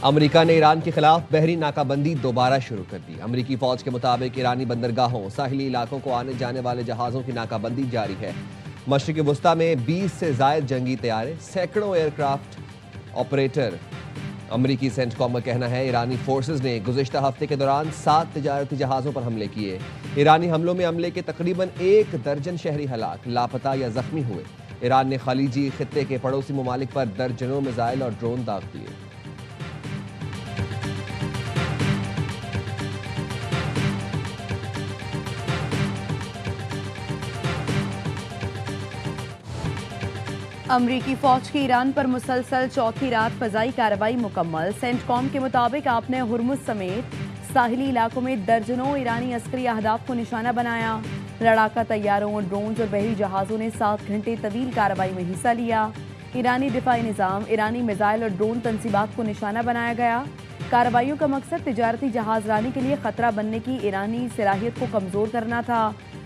America ने Iran के खिलाफ बहरी नाकाबंदी दोबारा शुरू कर दी। अमेरिकी फौज के मुताबिक ईरानी बंदरगाहों, साहिली इलाकों को आने जाने वाले जहाजों की नाकाबंदी जारी है। मशरिक़ वुस्ता में 20 से ज़ायद जंगी तैयारे, सैकड़ों एयरक्राफ्ट ऑपरेटर। अमेरिकी सेंटकॉम का कहना है ईरानी फोर्सेज ने गुज़िश्ता हफ्ते के दौरान 7 तिजारती जहाज़ों पर हमले किए। ईरानी हमलों में अमले के तकरीबन 1 दर्जन शहरी हलाक, लापता या जख्मी हुए। ईरान ने खलीजी खित्ते के पड़ोसी ममालिक पर दर्जनों मिसाइल और ड्रोन दाग दिए। अमरीकी फौज की ईरान पर मुसलसल चौथी रात फजाई कार्रवाई मुकम्मल। सेंटकॉम के मुताबिक आपने हुर्मुज समेत साहिली इलाकों में दर्जनों ईरानी अस्करी अहदाफ को निशाना बनाया। लड़ाका तैयारों, ड्रोन्स और बहरी जहाज़ों ने 7 घंटे तवील कार्रवाई में हिस्सा लिया। ईरानी दिफाई निज़ाम, ईरानी मिसाइल और ड्रोन तंसीबात को निशाना बनाया गया। कार्रवाइयों का मकसद तिजारती जहाज रानी के लिए खतरा बनने की ईरानी सलाहियत को कमज़ोर करना था।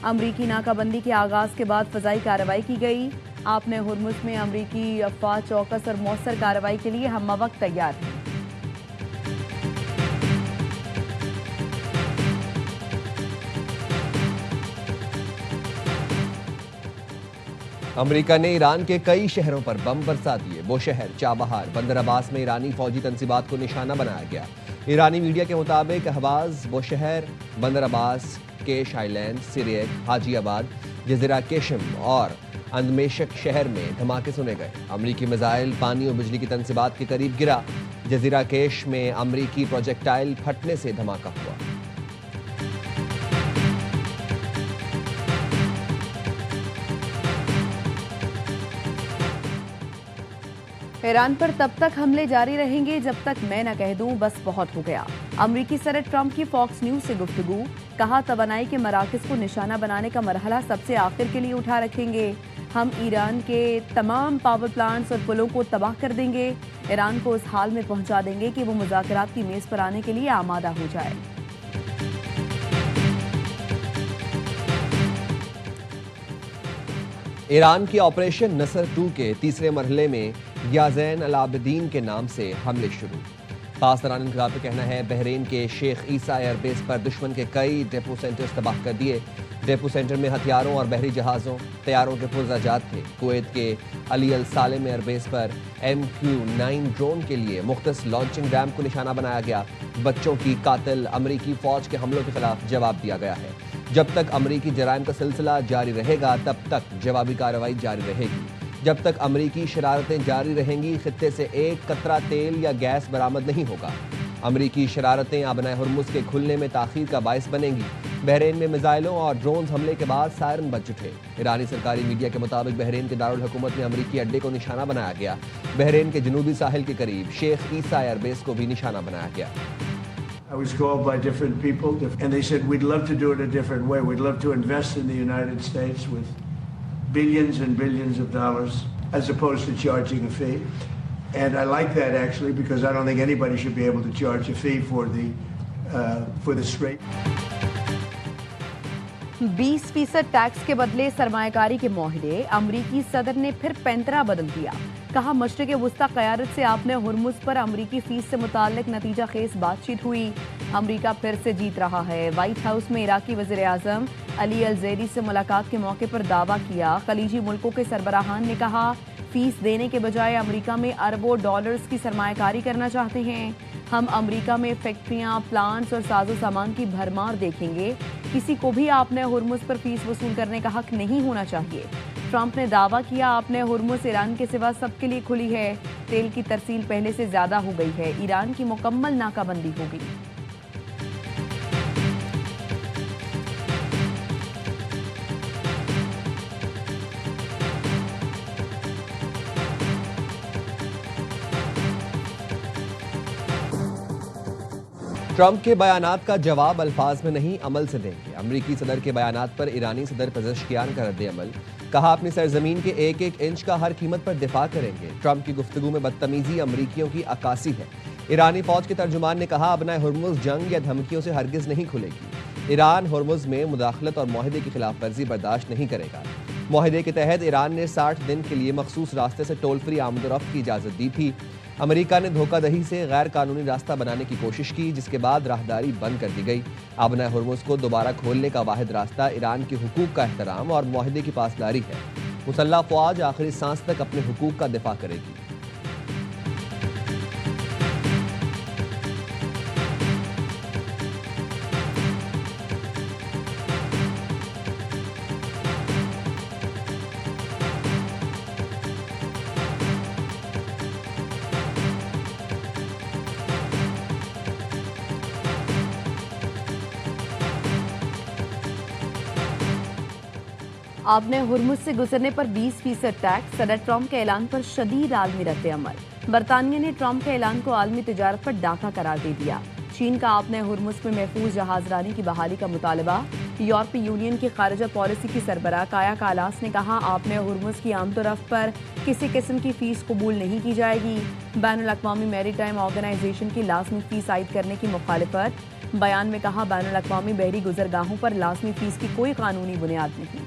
अमरीकी नाकाबंदी के आगाज़ के बाद फजाई कार्रवाई की गई। आपने हुर्मुज में अमरीकी अफवाह चौकस और मौसर कार्रवाई के लिए हम वक्त तैयार हैं। अमेरिका ने ईरान के कई शहरों पर बम बरसा दिए। वो शहर चाबहार, बंदर अब्बास में ईरानी फौजी तंसीबात को निशाना बनाया गया। ईरानी मीडिया के मुताबिक अहवाज, वो शहर, बंदर अब्बास, केश आइलैंड, सिरियक, हाजीआबाद, जजीरा केशम और अंदमेशक शहर में धमाके सुने गए। अमरीकी मिसाइल पानी और बिजली की तंसीबात के करीब गिरा। जजीरा केश में अमरीकी प्रोजेक्टाइल फटने से धमाका हुआ। ईरान पर तब तक हमले जारी रहेंगे जब तक मैं न कह दूं बस बहुत हो गया। अमरीकी सदर ट्रंप की फॉक्स न्यूज से गुफ्तगू, कहा तवानाई के मराकज़ को निशाना बनाने का मरहला सबसे आखिर के लिए उठा रखेंगे। हम ईरान के तमाम पावर प्लांट्स और पुलों को तबाह कर देंगे। ईरान को इस हाल में पहुंचा देंगे कि वो मुज़ाकरात की मेज़ पर आने के लिए आमादा हो जाए। ईरान की ऑपरेशन नसर 2 के तीसरे मरहले में याज़ैन अल-आबिदीन के नाम से हमले शुरू। खास दौरान इनकलाब का कहना है बहरीन के शेख ईसा एयरबेस पर दुश्मन के कई डेपो सेंटर्स तबाह कर दिए। डेपो सेंटर में हथियारों और बहरी जहाज़ों, तैयारों के पुर्जाजात थे। कुवैत के अली अल सालेम एयरबेस पर MQ-9 ड्रोन के लिए मुख्तस लॉन्चिंग रैम्प को निशाना बनाया गया। बच्चों की कातिल अमरीकी फौज के हमलों के खिलाफ जवाब दिया गया है। जब तक अमरीकी जराइम का सिलसिला जारी रहेगा तब तक जवाबी कार्रवाई जारी रहेगी। जब तक अमरीकी शरारतें जारी रहेंगी, खित्ते से एक कतरा तेल या गैस बरामद नहीं होगा। अमरीकी शरारतें आबनाए हुर्मुज के खुलने में ताखीर का बायस बनेंगी। बहरीन में मिसाइलों और ड्रोन हमले के बाद सायरन बज उठे। ईरानी सरकारी मीडिया के मुताबिक बहरीन के दारुल हुकूमत में अमरीकी अड्डे को निशाना बनाया गया। बहरीन के जनूबी साहिल के करीब शेख ईसा एयरबेस को भी निशाना बनाया गया। I was called by different people, and they said, we'd love to do it a different way. We'd love to invest in the United States with billions and billions of dollars, as opposed to charging a fee. And I like that, actually, because I don't think anybody should be able to charge a fee for the straight. 20% tax के बदले सरमायाकारी के मुआहदे। अमरीकी सदर ने फिर पैंतरा बदल दिया। कहा मशरिक़ वुस्ता क़यादत से आपने हुर्मुज पर अमरीकी फीस से मुताल्लिक नतीजा खेज बातचीत हुई। अमरीका फिर से जीत रहा है। व्हाइट हाउस में इराकी वज़ीर आज़म अली अल ज़ैदी से मुलाकात के मौके पर दावा किया। खलीजी मुल्कों के सरबराहान ने कहा फीस देने के बजाय अमरीका में अरबों डॉलर्स की सरमायाकारी करना चाहते हैं। हम अमरीका में फैक्ट्रियां, प्लांट्स और साजो सामान की भरमार देखेंगे। किसी को भी आपने हुर्मुज पर फीस वसूल करने का हक नहीं होना चाहिए। ट्रंप ने दावा किया आपने हुर्मुज ईरान के सिवा सबके लिए खुली है। तेल की तरसील पहले से ज्यादा हो गई है। ईरान की मुकम्मल नाकाबंदी होगी। ट्रंप के बयानात का जवाब अल्फाज में नहीं अमल से देंगे। अमरीकी सदर के बयानात पर ईरानी सदर पेज़ेश्कियान का रद्द-ए-अमल। कहा अपनी सरजमीन के एक एक इंच का हर कीमत पर दिफा करेंगे। ट्रंप की गुफ्तगू में बदतमीजी अमरीकियों की अक्कासी है। ईरानी फौज के तर्जुमान ने कहा अपना हुर्मुज जंग या धमकियों से हरगिज नहीं खुलेगी। ईरान हुर्मुज में मुदाखलत और मुआहदे की खिलाफ वर्जी बर्दाश्त नहीं करेगा। मुआहदे के तहत ईरान ने 60 दिन के लिए मखसूस रास्ते से टोल फ्री आमदोरफ्त की इजाज़त दी थी। अमेरिका ने धोखाधड़ी से गैर कानूनी रास्ता बनाने की कोशिश की, जिसके बाद राहदारी बंद कर दी गई। आबना हुर्मुज को दोबारा खोलने का वाहिद रास्ता ईरान के हुकूक का एहतराम और मुआहदे की पासदारी है। मुसल्लह फ़ौज आखिरी सांस तक अपने हुकूक का दिफा करेगी। आपने हुर्मुज से गुजरने पर 20% टैक्स, सदर ट्रंप के ऐलान पर शदीद आलमी रद्द-ए-अमल। बरतानिया ने ट्रंप के ऐलान को आलमी तिजारत पर डाका करार दे दिया। चीन का आपने हुर्मुज में महफूज जहाजरानी की बहाली का मुतालबा। यूरोपीय यूनियन की खारिजा पॉलिसी की सरबराह काया कालास ने कहा, आपने हुर्मुज की आमदोरफ्त पर किसी किस्म की फीस कबूल नहीं की जाएगी। बैनुल-अक़वामी मैरीटाइम ऑर्गेनाइजेशन की लाजमी फीस आयद करने की मुखालिफत। बयान में कहा, बैनुल-अक़वामी बहरी गुजरगाहों पर लाजमी फीस की कोई कानूनी बुनियाद नहीं।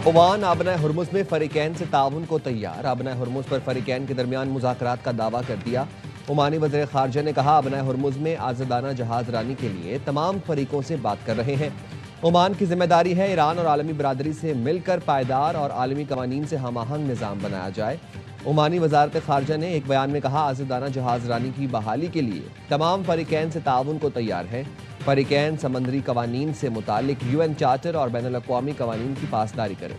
ओमान आबना हुर्मुज में फरीकैन से ताउन को तैयार। आबना हुर्मुज पर फरीकैन के दरमियान मुज़ाकरात का दावा कर दिया। ओमानी वज़ीर ख़ारजा ने कहा, आबना हुर्मुज में आज़ादाना जहाज रानी के लिए तमाम फरीकों से बात कर रहे हैं। ओमान की जिम्मेदारी है ईरान और आलमी बरादरी से मिलकर पायदार और आलमी कवानीन से हम आहंग निज़ाम बनाया जाए। ओमानी वज़ारत ख़ारजा ने एक बयान में कहा, आज़ादाना जहाज रानी की बहाली के लिए तमाम फरीकैन से ताउन को तैयार है। फरीकैन समंदरी कवानीन से मुतालिक UN चार्टर और बैनुल-अक़वामी कवानीन की पासदारी करें।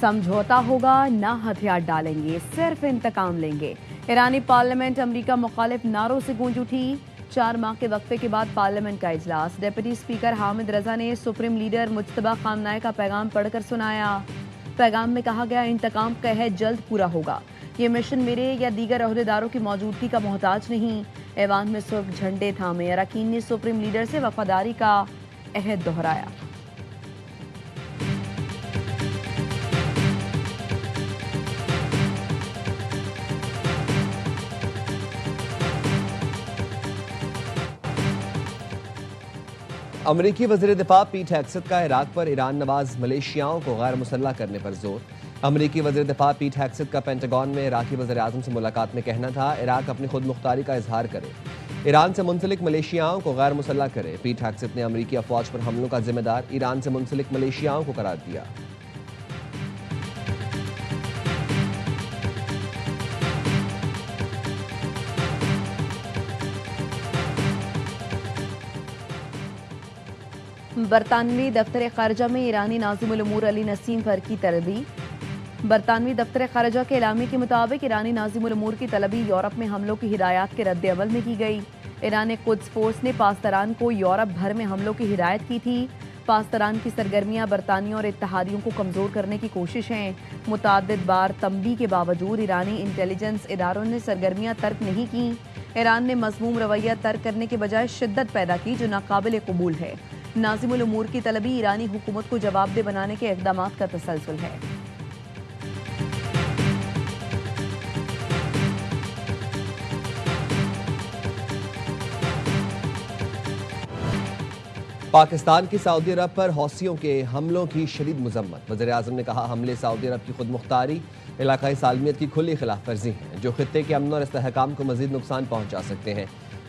समझौता होगा, ना हथियार डालेंगे, सिर्फ इंतकाम लेंगे। ईरानी पार्लियामेंट अमेरिका मुखालिफ नारों से गूंज उठी। 4 माह के वक्फे के बाद पार्लियामेंट का इजलास। डिप्टी स्पीकर हामिद रजा ने सुप्रीम लीडर मुज्तबा खामनाई का पैगाम पढ़कर सुनाया। पैगाम में कहा गया, इंतकाम का अहद जल्द पूरा होगा। ये मिशन मेरे या दीगर अहदेदारों की मौजूदगी का मोहताज नहीं। ऐवान में सुर्ख झंडे थामे अरकान ने सुप्रीम लीडर से वफादारी का अहद दोहराया। अमरीकी वज़ीर दिफा पीट हेग्सेथ का इराक पर ईरान नवाज मलेशियाओं को गैर मुसल्लह करने पर जोर। अमरीकी वज़ीर दिफा पीट हेग्सेथ का पेंटागन में इराकी वज़ीर आज़म से मुलाकात में कहना था, इराक अपनी खुद मुख्तारी का इजहार करे, ईरान से मुंसलिक मलेशियाओं को गैर मुसल्लह करे। पीट हेग्सेथ ने अमरीकी अफवाज पर हमलों का जिम्मेदार ईरान से मुंसलिक मलेशियाओं को करार दिया। बरतानवी दफ्तर खारजा में ईरानी नाज़िमुल उमूर अली नसीम फर की तलबी। बरतानवी दफ्तर खारजा के एलामी के मुताबिक ईरानी नाज़िमुल उमूर की तलबी यूरोप में हमलों की हिदायत के रद्द अमल में की गई। ईरान कुद्स फोर्स ने पाकिस्तान को यूरोप भर में हमलों की हिदायत की थी। पाकिस्तान की सरगर्मियां बरतानियों और इत्तेहादियों को कमज़ोर करने की कोशिश हैं। मुतअद्दिद बार तंबी के बावजूद ईरानी इंटेलिजेंस इदारों ने सरगर्मियां तर्क नहीं की। ईरान ने मज़मूम रवैया तर्क करने के बजाय शिद्दत पैदा की, जो नाकाबिल कबूल है। नाज़िमुल उमूर की तलबी ईरानी हुकूमत को जवाबदेह बनाने के इक़दामात का तसलसल है। पाकिस्तान की सऊदी अरब पर हौसियों के हमलों की शदीद मजम्मत। वज़ीर आज़म ने कहा, हमले सऊदी अरब की खुद मुख्तारी, इलाकाई सालमियत की खुली खिलाफ वर्जी हैं, जो खित्ते के अमन और इस्तेहकाम को मज़ीद नुकसान पहुँचा सकते हैं।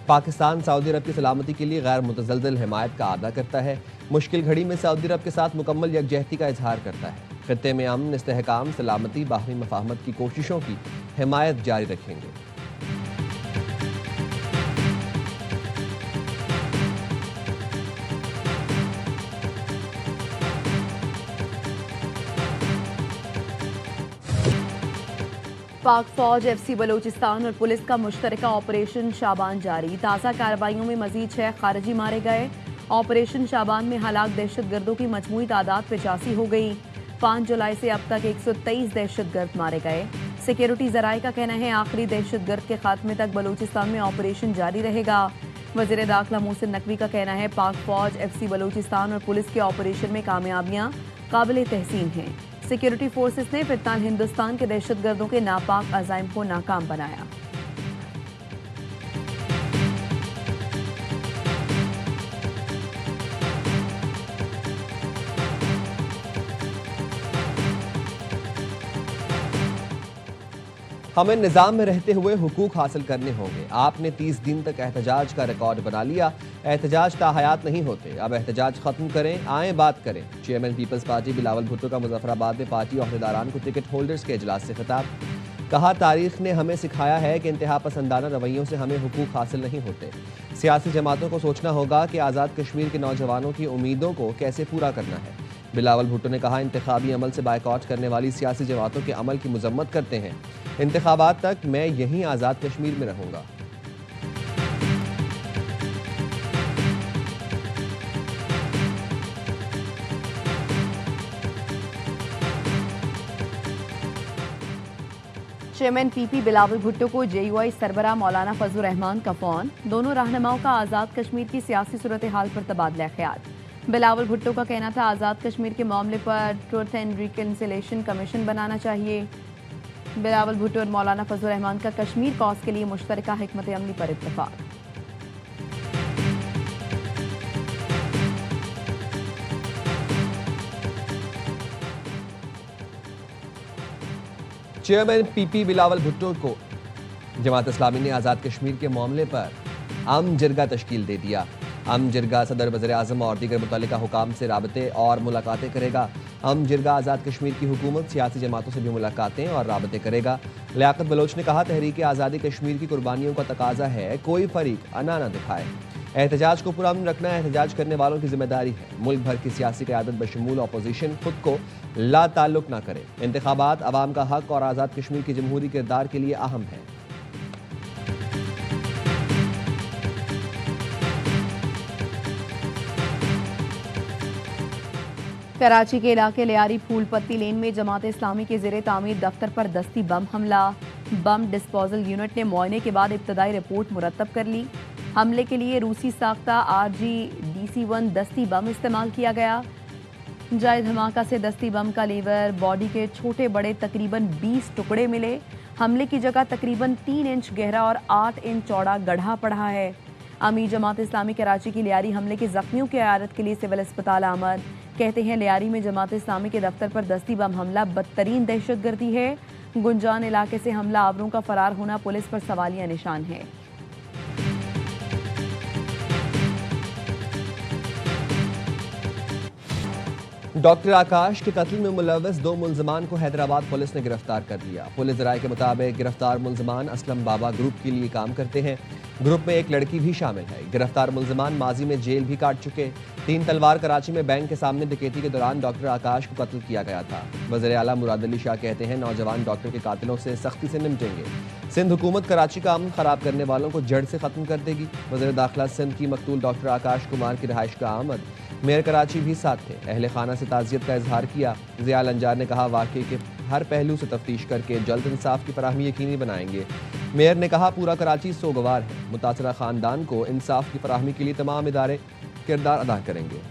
पाकिस्तान सऊदी अरब की सलामती के लिए गैर मुतज़लज़ल हिमायत का अदा करता है। मुश्किल घड़ी में सऊदी अरब के साथ मुकम्मल यकजहती का इजहार करता है। खित्ते में अमन, इस्तेहकाम, सलामती, बाहमी मफाहमत की कोशिशों की हिमायत जारी रखेंगे। पाक फौज, FC बलोचिस्तान और पुलिस का मुश्तरका ऑपरेशन शाबान जारी। ताज़ा कार्रवाइयों में मजीद 6 खारजी मारे गए। ऑपरेशन शाबान में हलाक दहशतगर्दों की मजमूई तादाद 85 हो गई। 5 जुलाई से अब तक 123 दहशतगर्द मारे गए। सिक्योरिटी जराये का कहना है आखिरी दहशतगर्द के खात्मे तक बलूचिस्तान में ऑपरेशन जारी रहेगा। वज़ीर दाखिला मोहसिन नकवी का कहना है पाक फौज, FC बलूचिस्तान और पुलिस के ऑपरेशन में कामयाबियां काबिल तहसीन हैं। सिक्योरिटी फोर्सेस ने फिलहाल हिंदुस्तान के दहशतगर्दों के नापाक अज़ाइम को नाकाम बनाया। हमें निज़ाम में रहते हुए हुकूक हासिल करने होंगे। आपने 30 दिन तक एहतजाज का रिकॉर्ड बना लिया। एहतजाज ताहयात नहीं होते, अब एहतजाज खत्म करें, आए बात करें। Chairman people's party Bilawal Bhutto का मुजफ्फराबाद में पार्टी अहदेदारान को टिकट होल्डर्स के इजलास से खिताब। कहा, तारीख ने हमें सिखाया है कि इंतहा पसंदाना रवैयों से हमें हुकूक हासिल नहीं होते। सियासी जमातों को सोचना होगा कि आज़ाद कश्मीर के नौजवानों की उम्मीदों को कैसे पूरा करना है। बिलावल भुट्टो ने कहा, इंतखाबी अमल से बायकॉट करने वाली सियासी जमातों के अमल की मजम्मत करते हैं। इंतखाबात तक मैं यहीं आज़ाद कश्मीर में रहूंगा। चेयरमैन PP बिलावल भुट्टो को JUI सरबराह मौलाना फजलुर रहमान का फोन। दोनों रहनुमाओं का आज़ाद कश्मीर की सियासी सूरत हाल पर तबादला ख्याल। बिलावल भुट्टो का कहना था आज़ाद कश्मीर के मामले पर ट्रुथ एंड रिकन्सिलेशन कमीशन बनाना चाहिए। बिलावल भुट्टो और मौलाना फजलुर रहमान का कश्मीर कॉज के लिए मुश्तरका हिकमत अमली पर इत्तेफाक। चेयरमैन PP बिलावल भुट्टो को जमात इस्लामी ने आज़ाद कश्मीर के मामले पर अम जिरगा तश्कील दे दिया। अम जिरगा सदर वज़ीर-ए-आज़म और दीगर मुतल्लिका हुकाम से राबते और मुलाकातें करेगा। अम जिरगा आज़ाद कश्मीर की हुकूमत, सियासी जमातों से भी मुलाकातें और राबते करेगा। लियाकत बलोच ने कहा, तहरीक आज़ादी कश्मीर की कुर्बानियों का तकाजा है, कोई फरीक अना न दिखाए। एहतजाज को पुरअमन रखना एहतजाज करने वालों की जिम्मेदारी है। मुल्क भर की सियासी क़यादत बशमूल अपोजिशन खुद को ला ताल्लुक न करे। इंतखाबात अवाम का हक और आज़ाद कश्मीर के जमहूरी किरदार के लिए अहम है। कराची के इलाके लियारी फूलपत्ती लेन में जमात इस्लामी के ज़ेरे तामीर दफ्तर पर दस्ती बम हमला। बम डिस्पोजल यूनिट ने मुआयने के बाद इब्तदाई रिपोर्ट मुरतब कर ली। हमले के लिए रूसी साख्ता RG-DC-1 दस्ती बम इस्तेमाल किया गया। जाए धमाका से दस्ती बम का लीवर, बॉडी के छोटे बड़े तकरीबन 20 टुकड़े मिले। हमले की जगह तकरीबन 3 इंच गहरा और 8 इंच चौड़ा गड्ढा पड़ा है। अमीर जमात इस्लामी कराची की लियारी हमले के जख्मियों की इयादत के लिए सिविल अस्पताल आमद। कहते हैं लियारी में जमात इस्लामी के दफ्तर पर दस्ती बम हमला बदतरीन दहशतगर्दी है। गुंजान इलाके से हमला आवरों का फरार होना पुलिस पर सवालिया निशान है। डॉक्टर आकाश के कत्ल में मुलव्वस 2 मुलजमान को हैदराबाद पुलिस ने गिरफ्तार कर लिया। पुलिस राय के मुताबिक गिरफ्तार मुलजमान असलम बाबा ग्रुप के लिए काम करते हैं। ग्रुप में एक लड़की भी शामिल है। गिरफ्तार मुलजमान माजी में जेल भी काट चुके। 3 तलवार कराची में बैंक के सामने डकैती के दौरान डॉक्टर आकाश को कत्ल किया गया था। वज़ीर आला मुराद अली शाह कहते हैं नौजवान डॉक्टर के कातिलों से सख्ती से निपटेंगे। सिंध हुकूमत कराची का अमन खराब करने वालों को जड़ से खत्म कर देगी। वज़ीर दाखिला सिंध की मकतूल डॉक्टर आकाश कुमार की रिहाइश का आमद। मेयर कराची भी साथ थे। अहले खाना से ताज़ियत का इजहार किया। ज़ियाल अंजार ने कहा, वाक़ई के हर पहलू से तफ्तीश करके जल्द इंसाफ की फराहमी यकीनी बनाएंगे। मेयर ने कहा, पूरा कराची सोगवार है। मुतासरा ख़ानदान को इंसाफ की फराहमी के लिए तमाम इदारे किरदार अदा करेंगे।